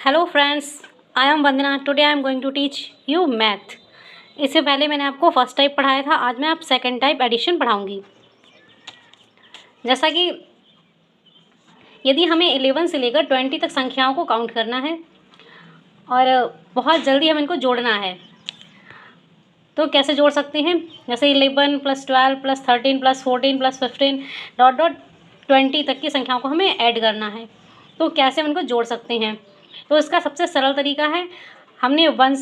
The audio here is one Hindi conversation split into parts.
Hello friends, I am Vandana. Today I am going to teach you math. इससे पहले मैंने आपको फर्स्ट टाइप पढ़ाया था, आज मैं आप सेकंड टाइप एडिशन पढ़ाऊंगी। जैसा कि यदि हमें 11 से लेकर 20 तक संख्याओं को काउंट करना है और बहुत जल्दी हम इनको जोड़ना है, तो कैसे जोड़ सकते हैं। जैसे 11 + 12 + 13 + 14 + 15 डॉट डॉट 20 तक की संख्याओं को हमें ऐड करना है, तो कैसे हम इनको जोड़ सकते हैं। तो इसका सबसे सरल तरीका है, हमने 11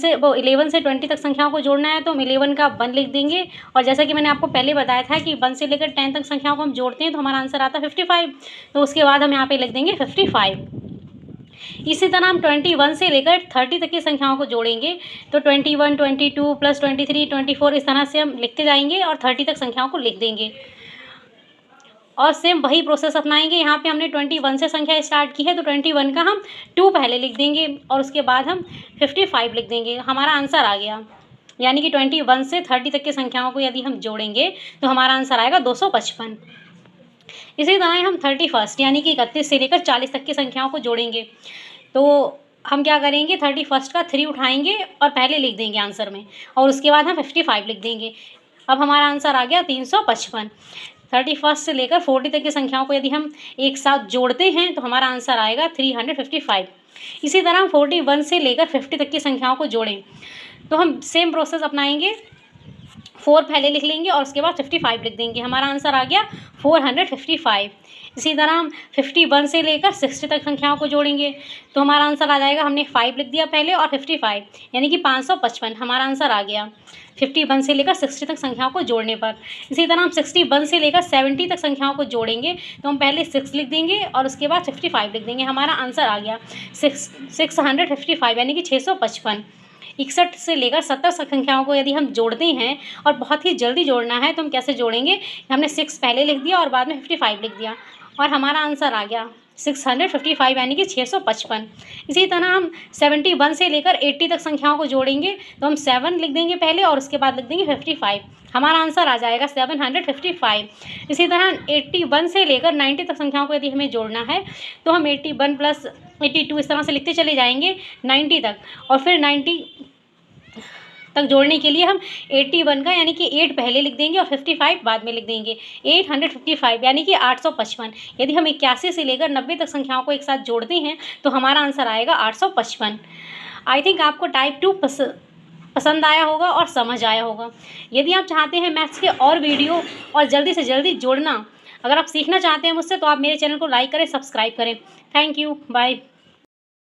से 20 तक संख्याओं को जोड़ना है, तो हम 11 का 1 लिख देंगे। और जैसा कि मैंने आपको पहले बताया था कि 1 से लेकर 10 तक संख्याओं को हम जोड़ते हैं तो हमारा आंसर आता है 55। तो उसके बाद हम यहाँ पे लिख देंगे 55। इसी तरह हम 21 से लेकर 30 तक की संख्याओं को जोड़ेंगे, तो 21, 22 + 23, 24 इस तरह से हम लिखते जाएंगे और 30 तक संख्याओं को लिख देंगे। और सेम वही प्रोसेस अपनाएंगे। यहाँ पे हमने 21 से संख्या स्टार्ट की है, तो 21 का हम 2 पहले लिख देंगे और उसके बाद हम 55 लिख देंगे। हमारा आंसर आ गया। यानी कि 21 से 30 तक की संख्याओं को यदि हम जोड़ेंगे तो हमारा आंसर आएगा 255। इसी तरह हम 31 यानी कि 31 से लेकर 40 तक की संख्याओं को जोड़ेंगे, तो हम क्या करेंगे, 31 का 3 उठाएंगे और पहले लिख देंगे आंसर में, और उसके बाद हम 55 लिख देंगे। अब हमारा आंसर आ गया 355। 31 से लेकर 40 तक की संख्याओं को यदि हम एक साथ जोड़ते हैं तो हमारा आंसर आएगा 355। इसी तरह हम 41 से लेकर 50 तक की संख्याओं को जोड़ें तो हम सेम प्रोसेस अपनाएंगे। 4 पहले लिख लेंगे और उसके बाद 55 लिख देंगे। हमारा आंसर आ गया 455। इसी तरह हम 51 से लेकर 60 तक संख्याओं को जोड़ेंगे तो हमारा आंसर आ जाएगा, हमने 5 लिख दिया पहले और 55 यानी कि 555। हमारा आंसर आ गया 51 से लेकर 60 तक संख्याओं को जोड़ने पर। इसी तरह हम 61 से लेकर 70 तक संख्याओं को जोड़ेंगे तो हम पहले 6 लिख देंगे और उसके बाद 55 लिख देंगे। हमारा आंसर आ गया 655 यानी कि 655। 61 से लेकर 70 संख्याओं को यदि हम जोड़ते हैं और बहुत ही जल्दी जोड़ना है तो हम कैसे जोड़ेंगे, हमने 6 पहले लिख दिया और बाद में 55 लिख दिया और हमारा आंसर आ गया 655 यानी कि 655। इसी तरह हम 71 से लेकर 80 तक संख्याओं को जोड़ेंगे तो हम 7 लिख देंगे पहले और उसके बाद लिख देंगे 55। हमारा आंसर आ जाएगा 755। इसी तरह 81 से लेकर 90 तक संख्याओं को यदि हमें जोड़ना है तो हम 81 + 82 इस तरह से लिखते चले जाएंगे 90 तक, और फिर 90 तक जोड़ने के लिए हम 81 का यानी कि 8 पहले लिख देंगे और 55 बाद में लिख देंगे। 855 यानी कि 855। यदि हम 81 से लेकर 90 तक संख्याओं को एक साथ जोड़ते हैं तो हमारा आंसर आएगा 855। आई थिंक आपको टाइप 2 पसंद आया होगा और समझ आया होगा। यदि आप चाहते हैं मैथ्स के और वीडियो और जल्दी से जल्दी जोड़ना, अगर आप सीखना चाहते हैं मुझसे, तो आप मेरे चैनल को लाइक करें, सब्सक्राइब करें। Thank you, bye.